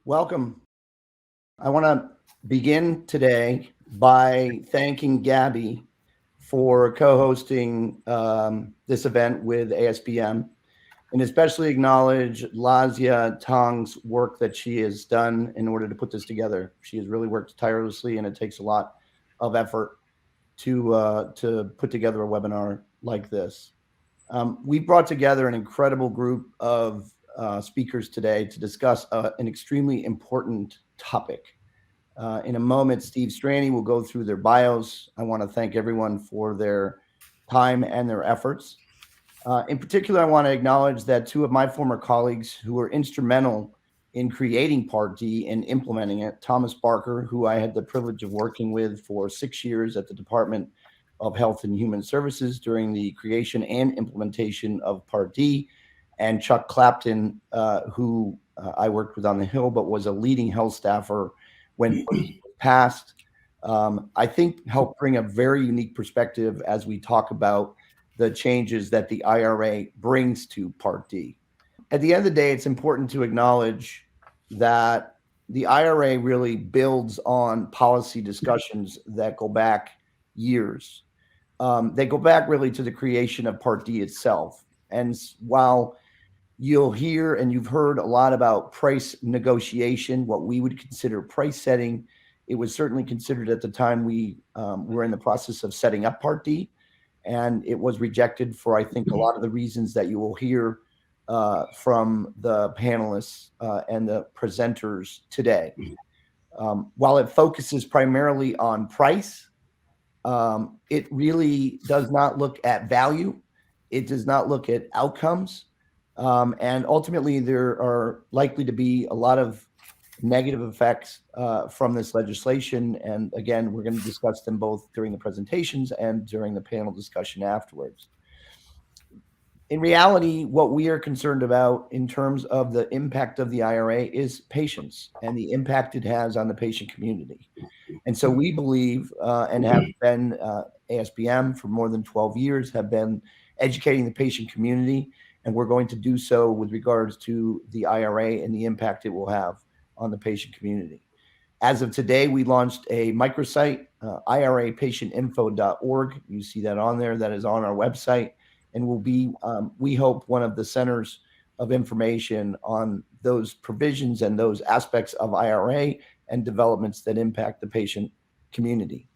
Welcome. I want to begin today by thanking GaBI for co-hosting this event with ASBM, and especially acknowledge Lazia Tong's work that she has done in order to put this together. She has really worked tirelessly, and it takes a lot of effort to put together a webinar like this. We brought together an incredible group of speakers today to discuss an extremely important topic. In a moment, Steve Strani will go through their bios. I want to thank everyone for their time and their efforts. In particular, I want to acknowledge that two of my former colleagues who were instrumental in creating Part D and implementing it, Thomas Barker, who I had the privilege of working with for 6 years at the Department of Health and Human Services during the creation and implementation of Part D, and Chuck Clapton, who I worked with on the Hill, but was a leading health staffer when it was passed. I think helped bring a very unique perspective as we talk about the changes that the IRA brings to Part D. At the end of the day, it's important to acknowledge that the IRA really builds on policy discussions that go back years. They go back really to the creation of Part D itself. And while you'll hear and you've heard a lot about price negotiation, what we would consider price setting, it was certainly considered at the time we were in the process of setting up Part D. And it was rejected for, I think, a lot of the reasons that you will hear from the panelists and the presenters today. While it focuses primarily on price, it really does not look at value. It does not look at outcomes. And ultimately, there are likely to be a lot of negative effects from this legislation. And again, we're going to discuss them both during the presentations and during the panel discussion afterwards. In reality, what we are concerned about in terms of the impact of the IRA is patients and the impact it has on the patient community. And so we believe and have been ASBM for more than 12 years, have been educating the patient community, and we're going to do so with regards to the IRA and the impact it will have on the patient community. As of today, we launched a microsite, irapatientinfo.org. You see that on there. That is on our website, and will be, we hope, one of the centers of information on those provisions and those aspects of IRA and developments that impact the patient community.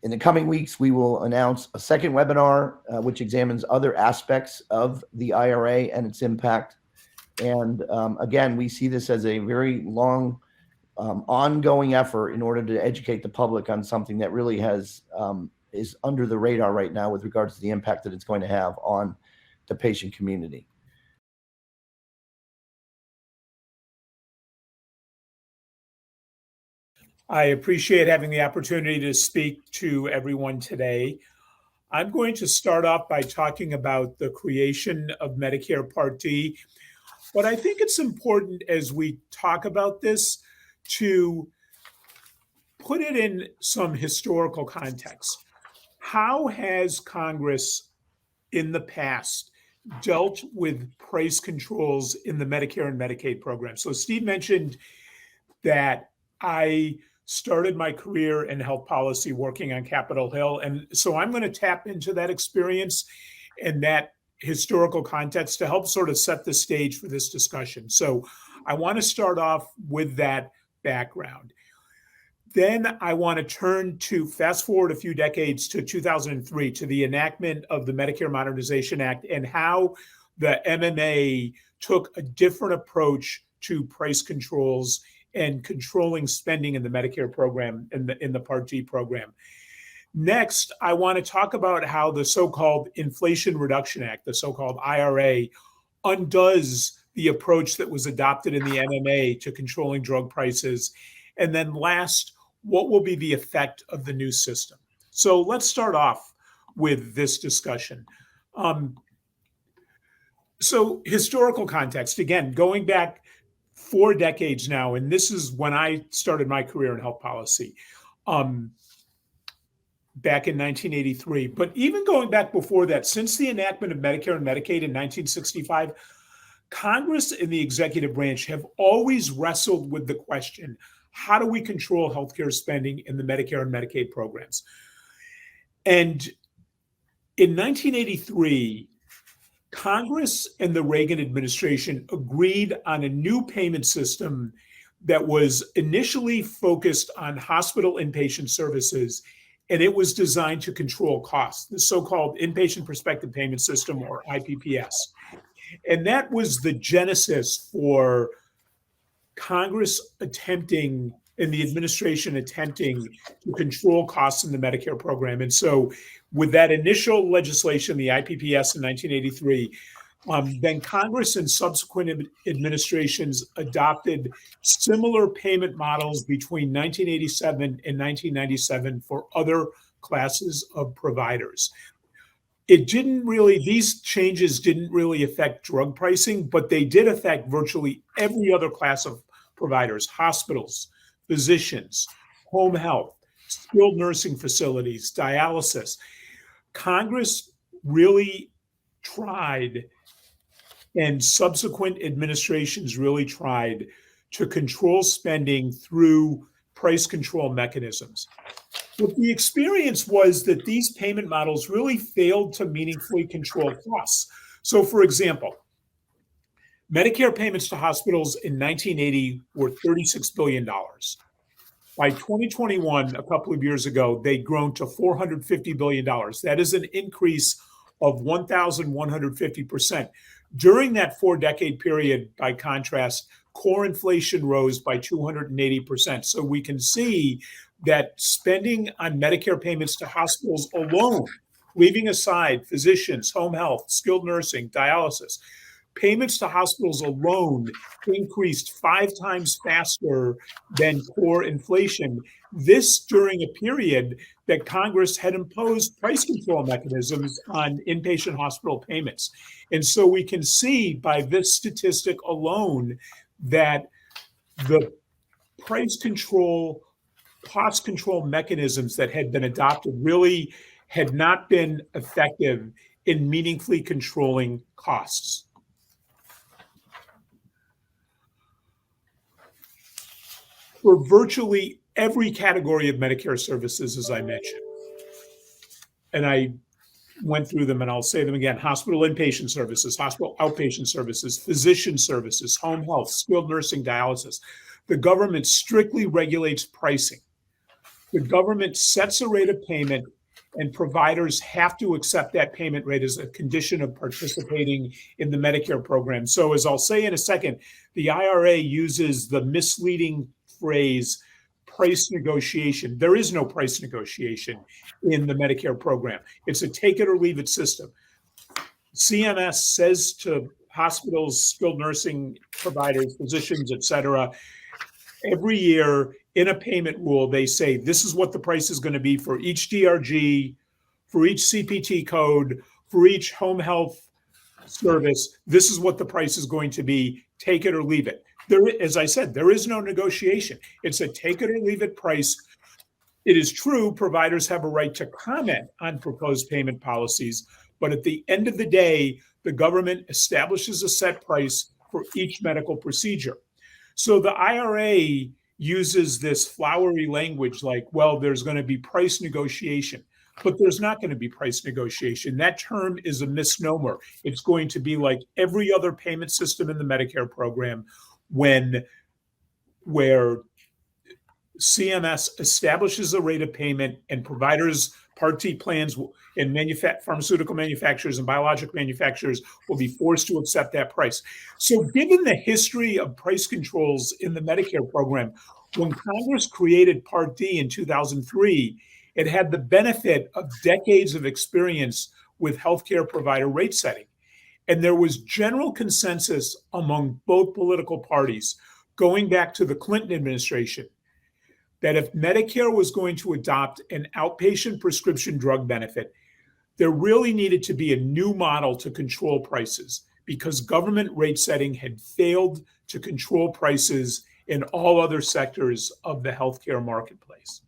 In the coming weeks, we will announce a second webinar, which examines other aspects of the IRA and its impact. And again, we see this as a very long, ongoing effort in order to educate the public on something that really has is under the radar right now with regards to the impact that it's going to have on the patient community. I appreciate having the opportunity to speak to everyone today. I'm going to start off by talking about the creation of Medicare Part D. But I think it's important as we talk about this to put it in some historical context. How has Congress in the past dealt with price controls in the Medicare and Medicaid program? So Steve mentioned that I started my career in health policy working on Capitol Hill. And so I'm going to tap into that experience and that historical context to help sort of set the stage for this discussion. So I want to start off with that background. Then I want to turn to fast forward a few decades to 2003, to the enactment of the Medicare Modernization Act and how the MMA took a different approach to price controls and controlling spending in the Medicare program, in the Part D program. Next, I want to talk about how the so-called Inflation Reduction Act, the so-called IRA, undoes the approach that was adopted in the MMA to controlling drug prices. And then last, what will be the effect of the new system? So let's start off with this discussion. So historical context, again, going back 4 decades now, and this is when I started my career in health policy, back in 1983. But even going back before that, since the enactment of Medicare and Medicaid in 1965, Congress and the executive branch have always wrestled with the question, how do we control healthcare spending in the Medicare and Medicaid programs? And in 1983, Congress and the Reagan administration agreed on a new payment system that was initially focused on hospital inpatient services, and it was designed to control costs, the so-called Inpatient Prospective Payment System, or IPPS. And that was the genesis for Congress attempting and the administration attempting to control costs in the Medicare program. And so with that initial legislation, the IPPS in 1983, then Congress and subsequent administrations adopted similar payment models between 1987 and 1997 for other classes of providers. These changes didn't really affect drug pricing, but they did affect virtually every other class of providers: hospitals, physicians, home health, skilled nursing facilities, dialysis. Congress really tried, and subsequent administrations really tried, to control spending through price control mechanisms. But the experience was that these payment models really failed to meaningfully control costs. So, for example, Medicare payments to hospitals in 1980 were $36 billion. By 2021, a couple of years ago, they'd grown to $450 billion. That is an increase of 1,150%. During that 4-decade period, by contrast, core inflation rose by 280%. So we can see that spending on Medicare payments to hospitals alone, leaving aside physicians, home health, skilled nursing, dialysis, payments to hospitals alone increased 5 times faster than core inflation. This during a period that Congress had imposed price control mechanisms on inpatient hospital payments. And so we can see by this statistic alone that the price control, cost control mechanisms that had been adopted really had not been effective in meaningfully controlling costs. For virtually every category of Medicare services, as I mentioned, and I went through them and I'll say them again: hospital inpatient services, hospital outpatient services, physician services, home health, skilled nursing, dialysis. The government strictly regulates pricing. The government sets a rate of payment, and providers have to accept that payment rate as a condition of participating in the Medicare program. So, as I'll say in a second, the IRA uses the misleading phrase price negotiation. There is no price negotiation in the Medicare program. It's a take it or leave it system. CMS says to hospitals, skilled nursing providers, physicians, et cetera, every year in a payment rule, they say this is what the price is going to be for each DRG, for each CPT code, for each home health service. This is what the price is going to be. Take it or leave it. As I said, there is no negotiation. It's a take it or leave it price. It is true providers have a right to comment on proposed payment policies, but at the end of the day, the government establishes a set price for each medical procedure. So the IRA uses this flowery language like, well, there's going to be price negotiation, but there's not going to be price negotiation. That term is a misnomer. It's going to be like every other payment system in the Medicare program, where CMS establishes a rate of payment and providers, Part D plans, and pharmaceutical manufacturers and biologic manufacturers will be forced to accept that price. So given the history of price controls in the Medicare program, when Congress created Part D in 2003, it had the benefit of decades of experience with healthcare provider rate setting. And there was general consensus among both political parties, going back to the Clinton administration, that if Medicare was going to adopt an outpatient prescription drug benefit, there really needed to be a new model to control prices, because government rate setting had failed to control prices in all other sectors of the healthcare marketplace.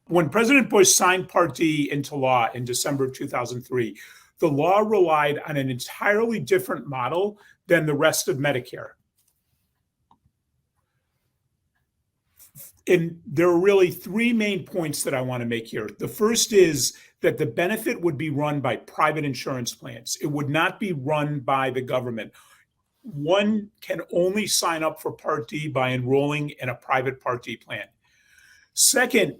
When President Bush signed Part D into law in December of 2003, the law relied on an entirely different model than the rest of Medicare. And there are really three main points that I want to make here. The first is that the benefit would be run by private insurance plans. It would not be run by the government. One can only sign up for Part D by enrolling in a private Part D plan. Second,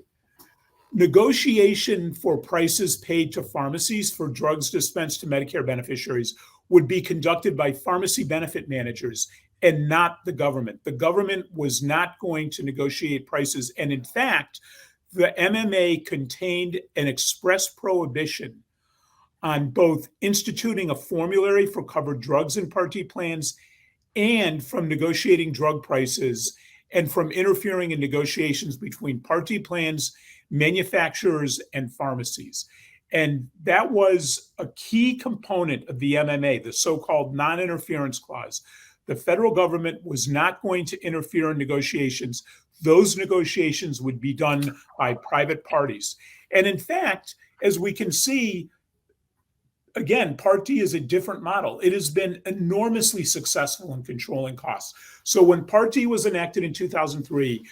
negotiation for prices paid to pharmacies for drugs dispensed to Medicare beneficiaries would be conducted by pharmacy benefit managers and not the government. The government was not going to negotiate prices. And in fact, the MMA contained an express prohibition on both instituting a formulary for covered drugs in Part D plans and from negotiating drug prices and from interfering in negotiations between Part D plans, manufacturers, and pharmacies. And that was a key component of the MMA, the so-called non-interference clause. The federal government was not going to interfere in negotiations. Those negotiations would be done by private parties. And in fact, as we can see, again, Part D is a different model. It has been enormously successful in controlling costs. So when Part D was enacted in 2003,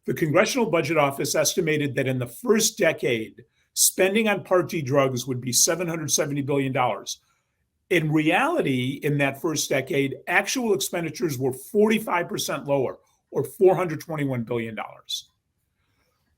the Congressional Budget Office estimated that in the first decade, spending on Part D drugs would be $770 billion. In reality, in that first decade, actual expenditures were 45% lower, or $421 billion.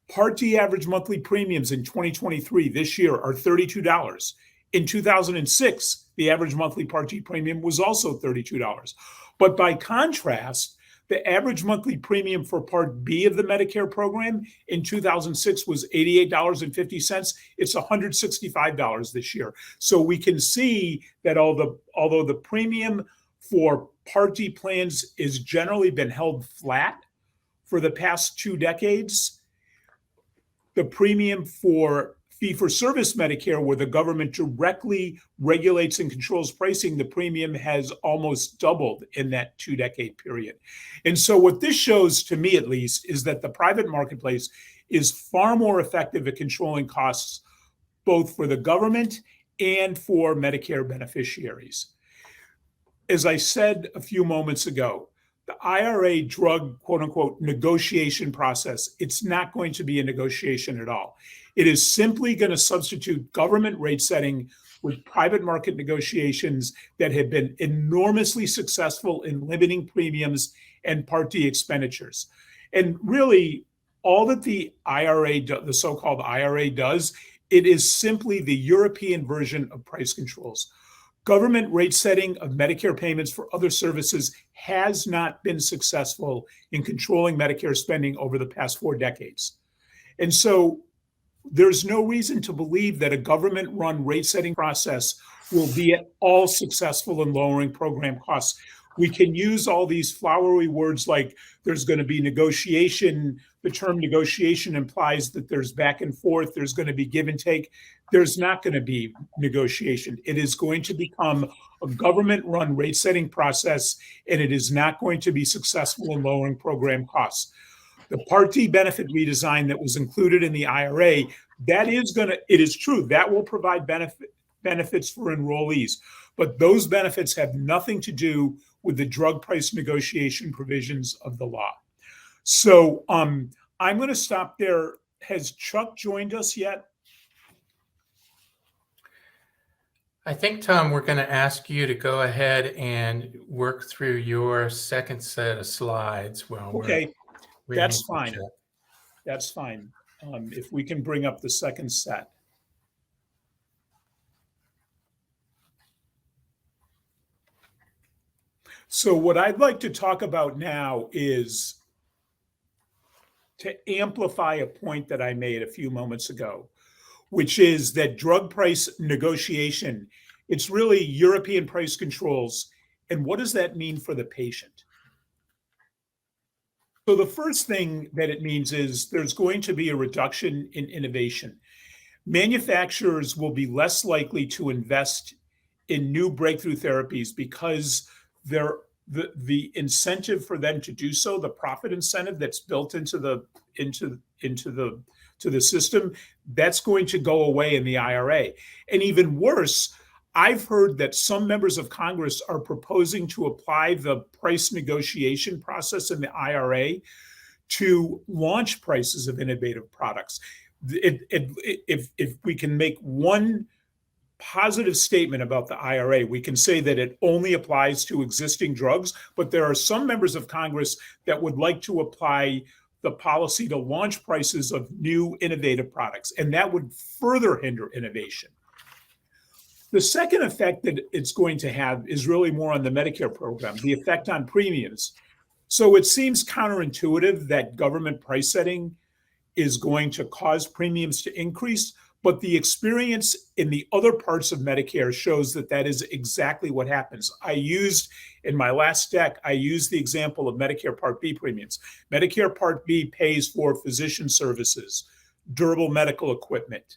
Part D average monthly premiums in 2023, this year, are $32. In 2006, the average monthly Part D premium was also $32. But by contrast, the average monthly premium for Part B of the Medicare program in 2006 was $88.50. It's $165 this year. So we can see that although the premium for Part D plans has generally been held flat for the past 2 decades, the premium for fee-for-service Medicare, where the government directly regulates and controls pricing, the premium has almost doubled in that 2-decade period. And so what this shows, to me at least, is that the private marketplace is far more effective at controlling costs, both for the government and for Medicare beneficiaries. As I said a few moments ago, the IRA drug, quote unquote, negotiation process, it's not going to be a negotiation at all. It is simply going to substitute government rate setting with private market negotiations that have been enormously successful in limiting premiums and Part D expenditures. And really, all that the IRA, the so-called IRA does, it is simply the European version of price controls. Government rate setting of Medicare payments for other services has not been successful in controlling Medicare spending over the past 4 decades. And so there's no reason to believe that a government-run rate setting process will be at all successful in lowering program costs. We can use all these flowery words like there's going to be negotiation. The term negotiation implies that there's back and forth, there's going to be give and take. There's not going to be negotiation. It is going to become a government-run rate-setting process, and it is not going to be successful in lowering program costs. The Part D benefit redesign that was included in the IRA, it is true, that will provide benefits for enrollees, but those benefits have nothing to do with the drug price negotiation provisions of the law. So I'm going to stop there. Has Chuck joined us yet? I think, Tom, we're going to ask you to go ahead and work through your second set of slides. Okay, that's fine. That's fine. If we can bring up the second set. So what I'd like to talk about now is to amplify a point that I made a few moments ago, which is that drug price negotiation, it's really European price controls. And what does that mean for the patient? So the first thing that it means is there's going to be a reduction in innovation. Manufacturers will be less likely to invest in new breakthrough therapies because the incentive for them to do so, the profit incentive that's built into the system, that's going to go away in the IRA. And even worse, I've heard that some members of Congress are proposing to apply the price negotiation process in the IRA to launch prices of innovative products. If we can make one positive statement about the IRA, we can say that it only applies to existing drugs, but there are some members of Congress that would like to apply the policy to launch prices of new innovative products, and that would further hinder innovation. The second effect that it's going to have is really more on the Medicare program, the effect on premiums. So it seems counterintuitive that government price setting is going to cause premiums to increase, but the experience in the other parts of Medicare shows that that is exactly what happens. In my last deck, I used the example of Medicare Part B premiums. Medicare Part B pays for physician services, durable medical equipment,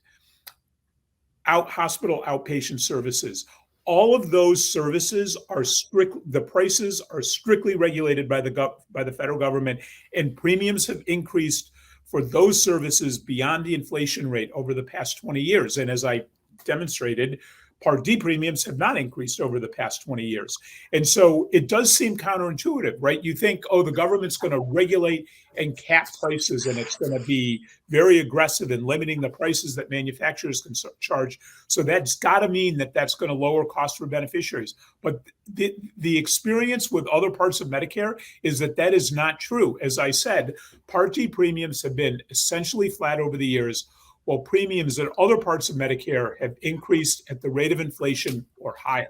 hospital outpatient services. All of those services the prices are strictly regulated by the federal government, and premiums have increased for those services beyond the inflation rate over the past 20 years. And as I demonstrated, Part D premiums have not increased over the past 20 years. And so it does seem counterintuitive, right? You think, oh, the government's going to regulate and cap prices, and it's going to be very aggressive in limiting the prices that manufacturers can charge. So that's got to mean that that's going to lower costs for beneficiaries. But the experience with other parts of Medicare is that that is not true. As I said, Part D premiums have been essentially flat over the years, while premiums in other parts of Medicare have increased at the rate of inflation or higher.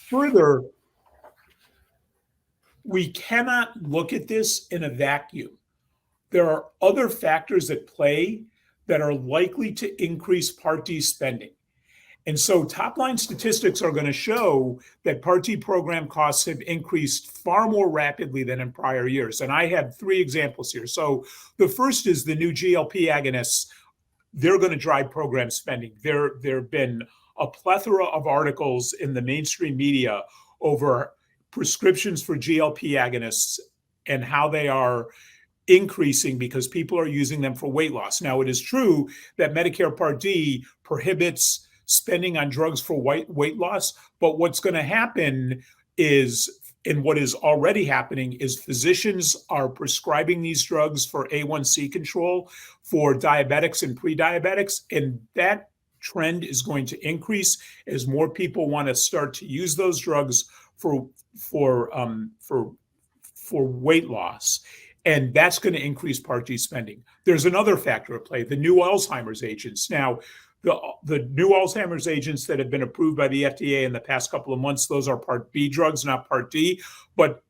Further, we cannot look at this in a vacuum. There are other factors at play that are likely to increase Part D spending. And so top-line statistics are going to show that Part D program costs have increased far more rapidly than in prior years. And I have three examples here. So the first is the new GLP agonists. They're going to drive program spending. There have been a plethora of articles in the mainstream media over prescriptions for GLP agonists and how they are increasing because people are using them for weight loss. Now, it is true that Medicare Part D prohibits spending on drugs for weight loss. But what's going to happen is, and what is already happening, is physicians are prescribing these drugs for A1C control for diabetics and pre-diabetics. And that trend is going to increase as more people want to start to use those drugs for weight loss. And that's going to increase Part D spending. There's another factor at play, the new Alzheimer's agents. Now, the new Alzheimer's agents that have been approved by the FDA in the past couple of months, those are Part B drugs, not Part D. But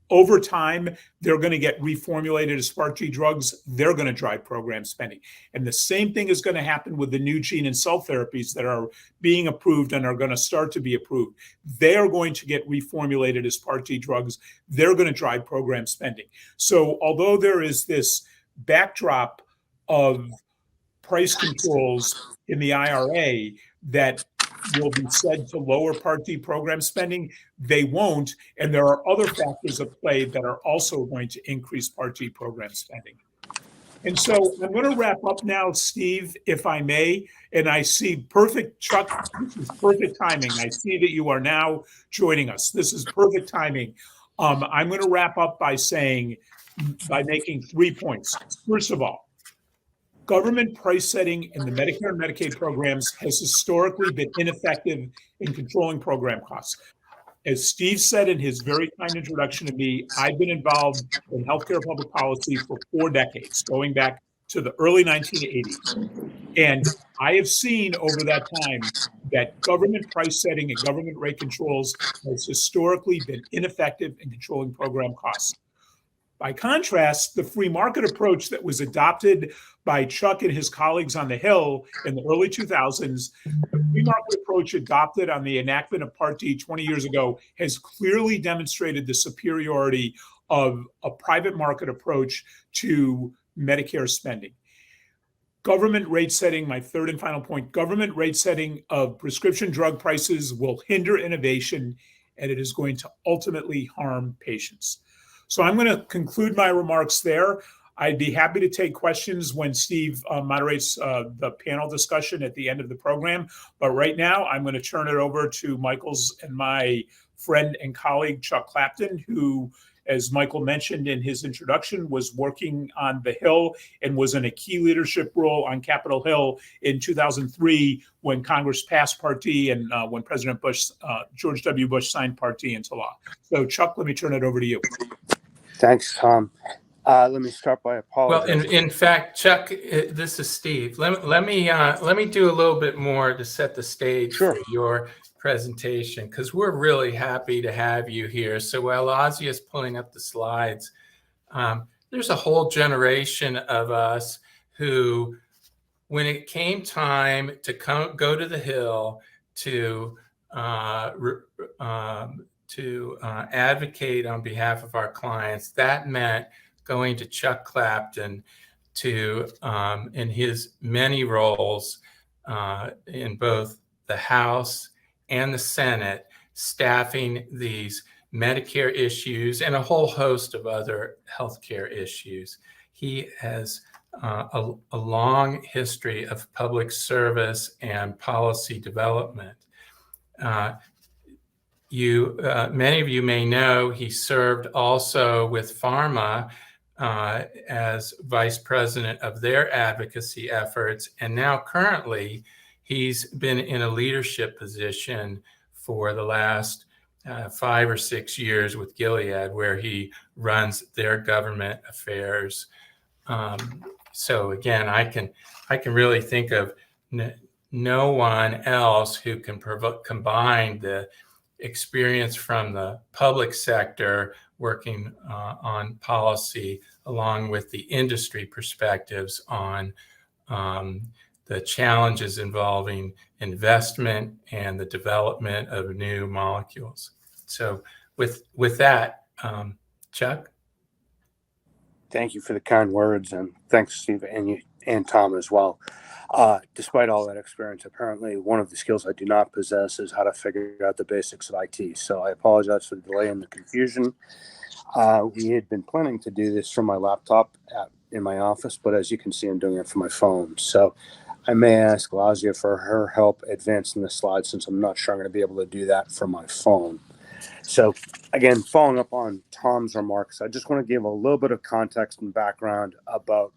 over time, they're going to get reformulated as Part D drugs. They're going to drive program spending. And the same thing is going to happen with the new gene and cell therapies that are being approved and are going to start to be approved. They are going to get reformulated as Part D drugs. They're going to drive program spending. So although there is this backdrop of price controls in the IRA that will be said to lower Part D program spending, they won't. And there are other factors at play that are also going to increase Part D program spending. And so I'm going to wrap up now, Steve, if I may. And I see Chuck, this is perfect timing. I see that you are now joining us. This is perfect timing. I'm going to wrap up by making 3 points. First of all, government price setting in the Medicare and Medicaid programs has historically been ineffective in controlling program costs. As Steve said in his very kind introduction to me, I've been involved in healthcare public policy for 4 decades, going back to the early 1980s. And I have seen over that time that government price setting and government rate controls has historically been ineffective in controlling program costs. By contrast, the free market approach that was adopted by Chuck and his colleagues on the Hill in the early 2000s, the free market approach adopted on the enactment of Part D 20 years ago has clearly demonstrated the superiority of a private market approach to Medicare spending. Government rate setting, my third and final point, government rate setting of prescription drug prices will hinder innovation, and it is going to ultimately harm patients. So I'm going to conclude my remarks there. I'd be happy to take questions when Steve moderates the panel discussion at the end of the program. But right now, I'm going to turn it over to Michael's and my friend and colleague, Chuck Clapton, who, as Michael mentioned in his introduction, was working on the Hill and was in a key leadership role on Capitol Hill in 2003 when Congress passed Part D and when President Bush, George W. Bush signed Part D into law. So Chuck, let me turn it over to you. Thanks, Tom. Let me start by apologizing. Well, in fact, Chuck, this is Steve. Let me do a little bit more to set the stage Sure. for your presentation, because we're really happy to have you here. So while Ozzy is pulling up the slides, there's a whole generation of us who, when it came time to go to the Hill to advocate on behalf of our clients, that meant going to Chuck Clapton to, in his many roles in both the House and the Senate, staffing these Medicare issues and a whole host of other healthcare issues. He has a long history of public service and policy development. Many of you may know he served also with Pharma as vice president of their advocacy efforts. And now currently, he's been in a leadership position for the last 5 or 6 years with Gilead, where he runs their government affairs. So again, I can really think of no one else who can combine the experience from the public sector working on policy, along with the industry perspectives on the challenges involving investment and the development of new molecules. So with that, Chuck? Thank you for the kind words, and thanks, Steve, and Tom as well. Despite all that experience, apparently one of the skills I do not possess is how to figure out the basics of IT. So I apologize for the delay and the confusion. We had been planning to do this from my laptop in my office, but as you can see, I'm doing it from my phone. So I may ask Lazia for her help advancing the slides, since I'm not sure I'm going to be able to do that from my phone. So again, following up on Tom's remarks, I just want to give a little bit of context and background about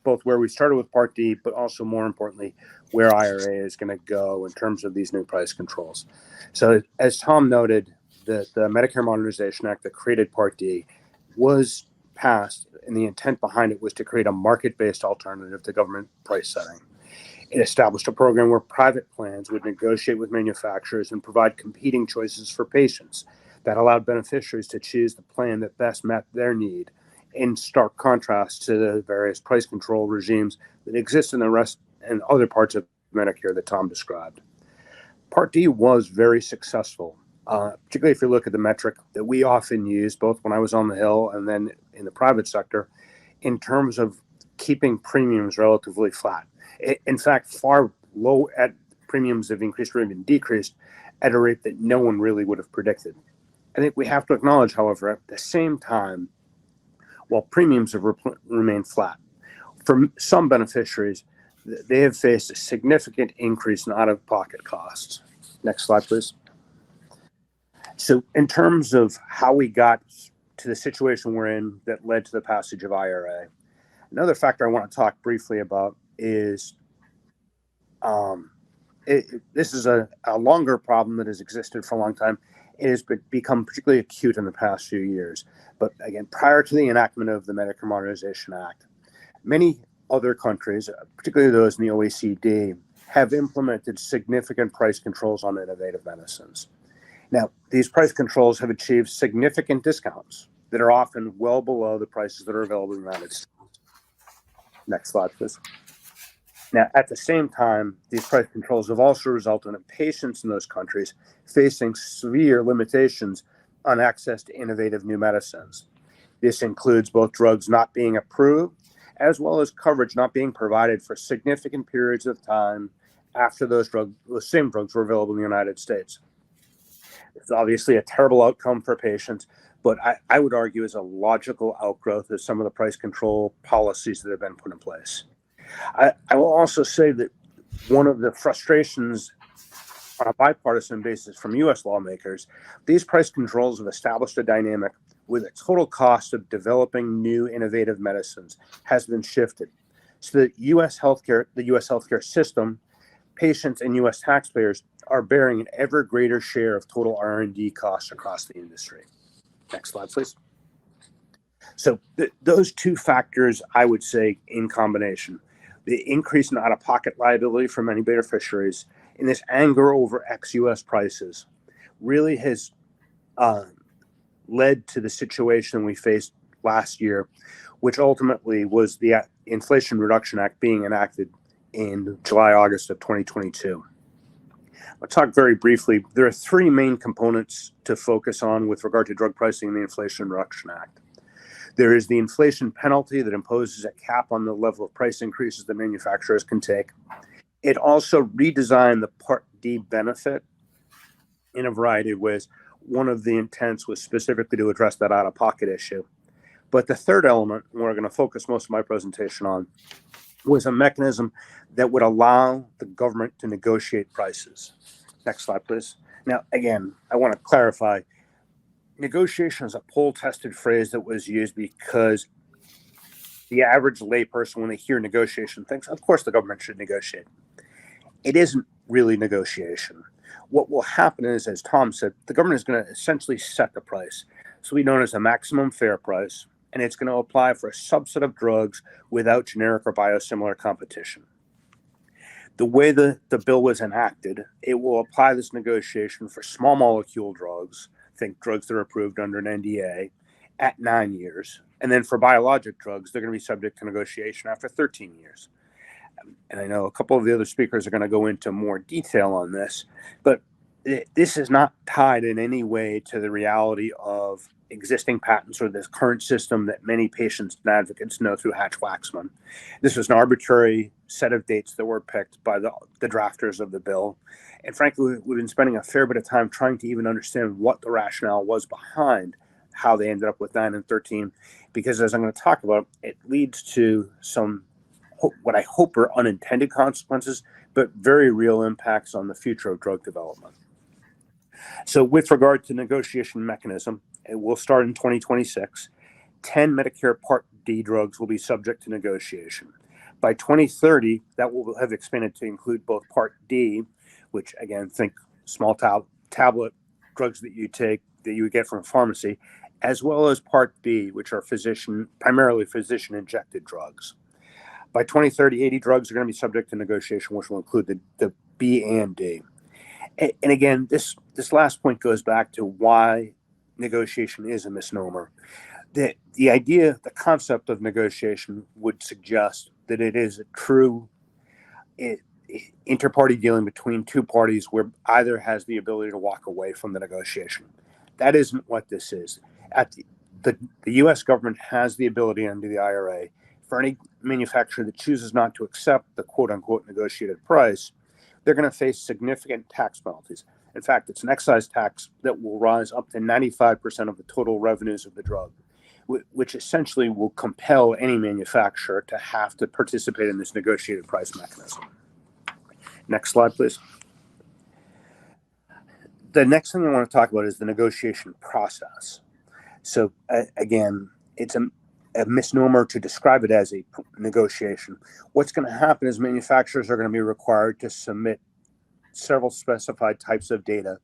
both where we started with Part D, but also more importantly, where IRA is going to go in terms of these new price controls. So as Tom noted, the Medicare Modernization Act that created Part D was passed, and the intent behind it was to create a market-based alternative to government price setting. It established a program where private plans would negotiate with manufacturers and provide competing choices for patients that allowed beneficiaries to choose the plan that best met their need, in stark contrast to the various price control regimes that exist in the rest and other parts of Medicare that Tom described. Part D was very successful, particularly if you look at the metric that we often use, both when I was on the Hill and then in the private sector, in terms of keeping premiums relatively flat. In fact, far low at premiums have increased or even decreased at a rate that no one really would have predicted. I think we have to acknowledge, however, at the same time, while premiums have remained flat, for some beneficiaries, they have faced a significant increase in out-of-pocket costs. Next slide, please. So in terms of how we got to the situation we're in that led to the passage of IRA, another factor I want to talk briefly about is this is a longer problem that has existed for a long time. It has become particularly acute in the past few years. But again, prior to the enactment of the Medicare Modernization Act, many other countries, particularly those in the OECD, have implemented significant price controls on innovative medicines. Now, these price controls have achieved significant discounts that are often well below the prices that are available in the United States. Next slide, please. Now, at the same time, these price controls have also resulted in patients in those countries facing severe limitations on access to innovative new medicines. This includes both drugs not being approved, as well as coverage not being provided for significant periods of time after those same drugs were available in the United States. It's obviously a terrible outcome for patients, but I would argue is a logical outgrowth of some of the price control policies that have been put in place. I will also say that one of the frustrations on a bipartisan basis from U.S. lawmakers, these price controls have established a dynamic where the total cost of developing new innovative medicines has been shifted. So the U.S. healthcare system, patients, and U.S. taxpayers are bearing an ever greater share of total R&D costs across the industry. Next slide, please. So those two factors, I would say, in combination, the increase in out-of-pocket liability for many beneficiaries and this anger over ex-U.S. prices really has led to the situation we faced last year, which ultimately was the Inflation Reduction Act being enacted in July, August of 2022. I'll talk very briefly. There are three main components to focus on with regard to drug pricing in the Inflation Reduction Act. There is the inflation penalty that imposes a cap on the level of price increases that manufacturers can take. It also redesigned the Part D benefit in a variety of ways. One of the intents was specifically to address that out-of-pocket issue. But the third element, and we're going to focus most of my presentation on, was a mechanism that would allow the government to negotiate prices. Next slide, please. Now, again, I want to clarify, negotiation is a poll-tested phrase that was used because the average layperson, when they hear negotiation, thinks, of course, the government should negotiate. It isn't really negotiation. What will happen is, as Tom said, the government is going to essentially set the price. So we known as a maximum fair price, and it's going to apply for a subset of drugs without generic or biosimilar competition. The way the bill was enacted, it will apply this negotiation for small molecule drugs, think drugs that are approved under an NDA, at 9 years. And then for biologic drugs, they're going to be subject to negotiation after 13 years. And I know a couple of the other speakers are going to go into more detail on this, but this is not tied in any way to the reality of existing patents or this current system that many patients and advocates know through Hatch-Waxman. This was an arbitrary set of dates that were picked by the drafters of the bill. And frankly, we've been spending a fair bit of time trying to even understand what the rationale was behind how they ended up with 9 and 13, because as I'm going to talk about, it leads to some what I hope are unintended consequences, but very real impacts on the future of drug development. So with regard to negotiation mechanism, it will start in 2026. 10 Medicare Part D drugs will be subject to negotiation. By 2030, that will have expanded to include both Part D, which again, think small tablet drugs that you take, that you would get from a pharmacy, as well as Part B, which are primarily physician-injected drugs. By 2030, 80 drugs are going to be subject to negotiation, which will include the B and D. And again, this last point goes back to why negotiation is a misnomer. The idea, the concept of negotiation would suggest that it is a true inter-party dealing between two parties where either has the ability to walk away from the negotiation. That isn't what this is. The U.S. government has the ability under the IRA for any manufacturer that chooses not to accept the quote-unquote negotiated price, they're going to face significant tax penalties. In fact, it's an excise tax that will rise up to 95% of the total revenues of the drug, which essentially will compel any manufacturer to have to participate in this negotiated price mechanism. Next slide, please. The next thing I want to talk about is the negotiation process. So again, it's a misnomer to describe it as a negotiation. What's going to happen is manufacturers are going to be required to submit several specified types of data.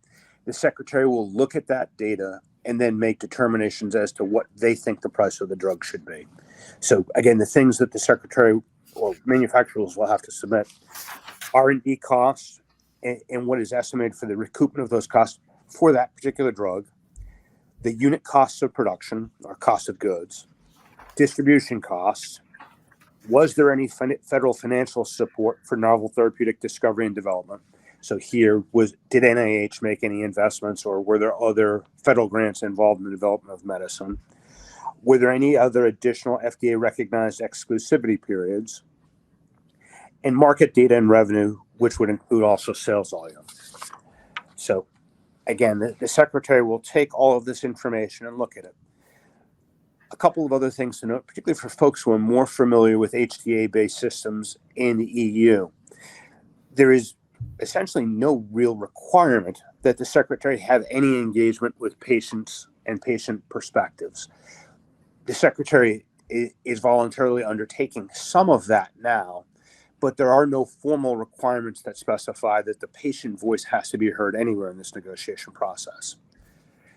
The secretary will look at that data and then make determinations as to what they think the price of the drug should be. So again, the things that the secretary or manufacturers will have to submit: R&D costs and what is estimated for the recoupment of those costs for that particular drug, the unit costs of production or cost of goods, distribution costs. Was there any federal financial support for novel therapeutic discovery and development? So here, did NIH make any investments, or were there other federal grants involved in the development of medicine? Were there any other additional FDA recognized exclusivity periods? And market data and revenue, which would include also sales volume. So Again, the secretary will take all of this information and look at it. A couple of other things to note, particularly for folks who are more familiar with HTA-based systems in the EU. There is essentially no real requirement that the secretary have any engagement with patients and patient perspectives. The secretary is voluntarily undertaking some of that now, but there are no formal requirements that specify that the patient voice has to be heard anywhere in this negotiation process.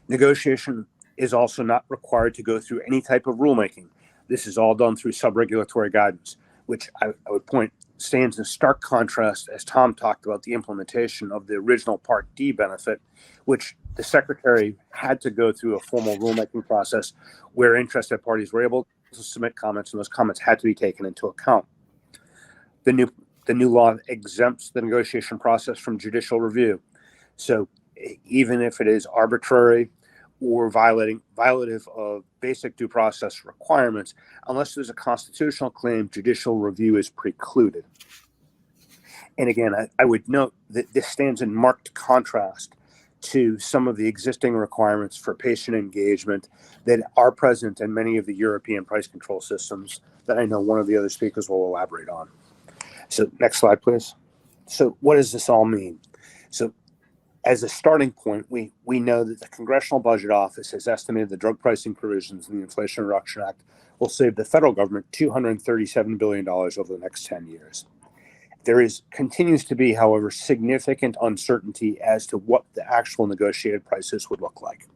Negotiation is also not required to go through any type of rulemaking. This is all done through sub-regulatory guidance, which I would point stands in stark contrast, as Tom talked about, the implementation of the original Part D benefit, which the secretary had to go through a formal rulemaking process where interested parties were able to submit comments, and those comments had to be taken into account. The new law exempts the negotiation process from judicial review. So even if it is arbitrary or violative of basic due process requirements, unless there's a constitutional claim, judicial review is precluded. And again, I would note that this stands in marked contrast to some of the existing requirements for patient engagement that are present in many of the European price control systems that I know one of the other speakers will elaborate on. So next slide, please. So what does this all mean? So as a starting point, we know that the Congressional Budget Office has estimated the drug pricing provisions in the Inflation Reduction Act will save the federal government $237 billion over the next 10 years. There continues to be, however, significant uncertainty as to what the actual negotiated prices would look like.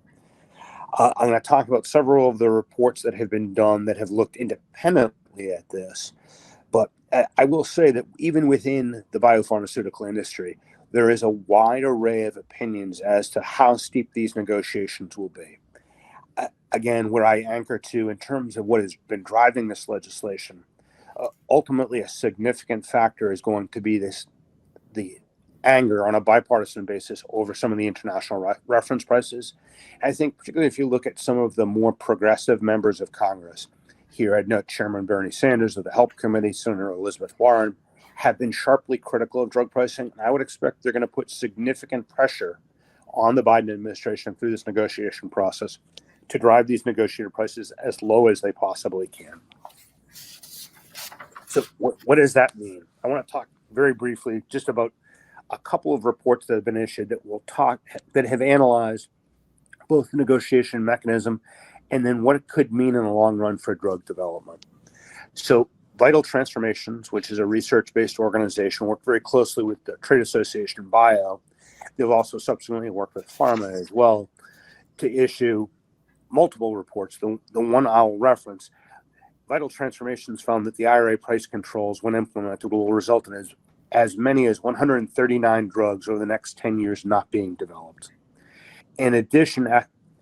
I'm going to talk about several of the reports that have been done that have looked independently at this. But I will say that even within the biopharmaceutical industry, there is a wide array of opinions as to how steep these negotiations will be. Again, where I anchor to in terms of what has been driving this legislation, ultimately a significant factor is going to be the anger on a bipartisan basis over some of the international reference prices. I think particularly if you look at some of the more progressive members of Congress, here I'd note Chairman Bernie Sanders of the Health Committee, Senator Elizabeth Warren, have been sharply critical of drug pricing. And I would expect they're going to put significant pressure on the Biden administration through this negotiation process to drive these negotiated prices as low as they possibly can. So what does that mean? I want to talk very briefly just about a couple of reports that have been issued that have analyzed both the negotiation mechanism and then what it could mean in the long run for drug development. So Vital Transformations, which is a research-based organization, worked very closely with the trade association Bio. They've also subsequently worked with pharma as well to issue multiple reports. The one I'll reference, Vital Transformations found that the IRA price controls, when implemented, will result in as many as 139 drugs over the next 10 years not being developed. In addition,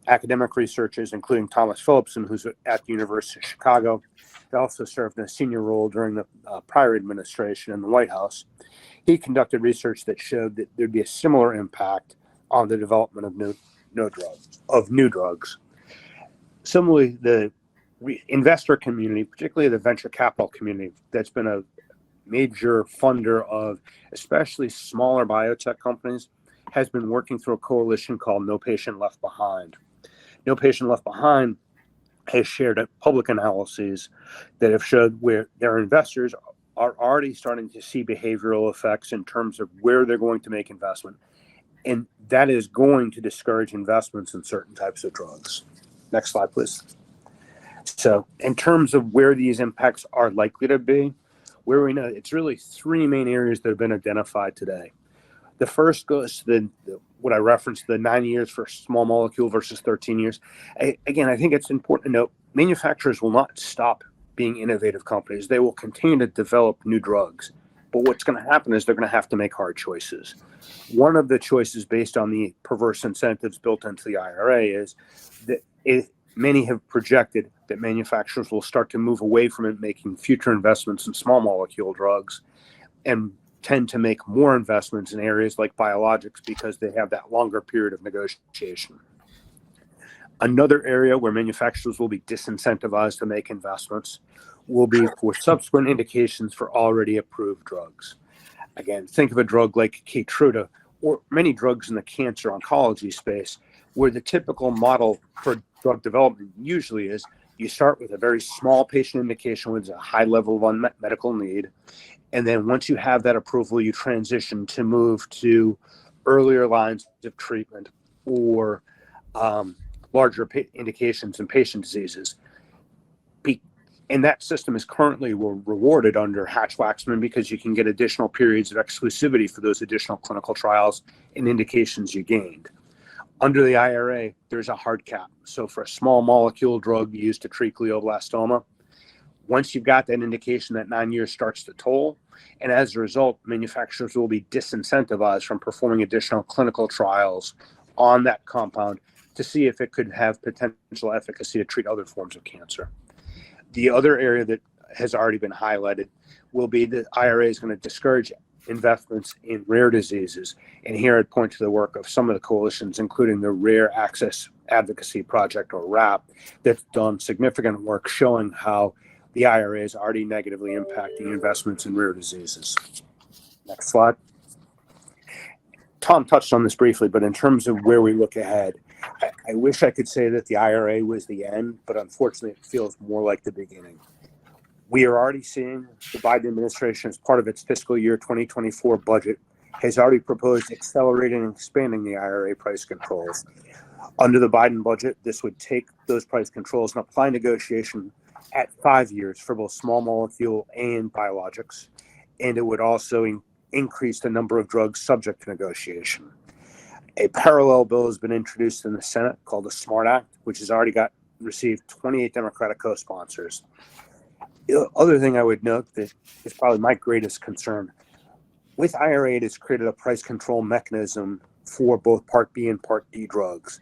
academic researchers, including Thomas Phillipson, who's at the University of Chicago, he also served in a senior role during the prior administration in the White House. He conducted research that showed that there'd be a similar impact on the development of new drugs. Similarly, the investor community, particularly the venture capital community, that's been a major funder of especially smaller biotech companies, has been working through a coalition called No Patient Left Behind. No Patient Left Behind has shared public analyses that have showed where their investors are already starting to see behavioral effects in terms of where they're going to make investment. And that is going to discourage investments in certain types of drugs. Next slide, please. So in terms of where these impacts are likely to be, where we know it's really three main areas that have been identified today. The first goes to what I referenced, the 9 years for small molecule versus 13 years. Again, I think it's important to note, manufacturers will not stop being innovative companies. They will continue to develop new drugs. But what's going to happen is they're going to have to make hard choices. One of the choices based on the perverse incentives built into the IRA is that many have projected that manufacturers will start to move away from it, making future investments in small molecule drugs and tend to make more investments in areas like biologics because they have that longer period of negotiation. Another area where manufacturers will be disincentivized to make investments will be for subsequent indications for already approved drugs. Again, think of a drug like Keytruda, or many drugs in the cancer oncology space, where the typical model for drug development usually is you start with a very small patient indication with a high level of unmet medical need. And then once you have that approval, you transition to move to earlier lines of treatment or larger indications in patient diseases. And that system is currently rewarded under Hatch-Waxman because you can get additional periods of exclusivity for those additional clinical trials and indications you gained. Under the IRA, there's a hard cap. So for a small molecule drug used to treat glioblastoma, once you've got that indication, that 9 years starts to toll. And as a result, manufacturers will be disincentivized from performing additional clinical trials on that compound to see if it could have potential efficacy to treat other forms of cancer. The other area that has already been highlighted will be the IRA is going to discourage investments in rare diseases. And here I'd point to the work of some of the coalitions, including the Rare Access Advocacy Project, or RAP, that's done significant work showing how the IRA is already negatively impacting investments in rare diseases. Next slide. Tom touched on this briefly, but in terms of where we look ahead, I wish I could say that the IRA was the end, but unfortunately it feels more like the beginning. We are already seeing the Biden administration, as part of its fiscal year 2024 budget, has already proposed accelerating and expanding the IRA price controls. Under the Biden budget, this would take those price controls and apply negotiation at 5 years for both small molecule and biologics. And it would also increase the number of drugs subject to negotiation. A parallel bill has been introduced in the Senate called the SMART Act, which has already received 28 Democratic co-sponsors. The other thing I would note that is probably my greatest concern, with IRA, it has created a price control mechanism for both Part B and Part D drugs.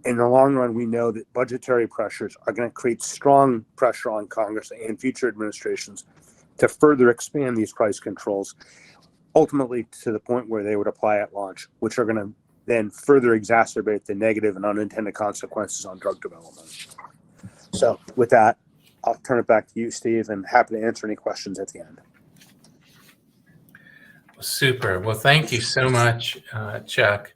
In the long run, we know that budgetary pressures are going to create strong pressure on Congress and future administrations to further expand these price controls, ultimately to the point where they would apply at launch, which are going to then further exacerbate the negative and unintended consequences on drug development. So with that, I'll turn it back to you, Steve, and happy to answer any questions at the end. Super. Well, thank you so much, Chuck.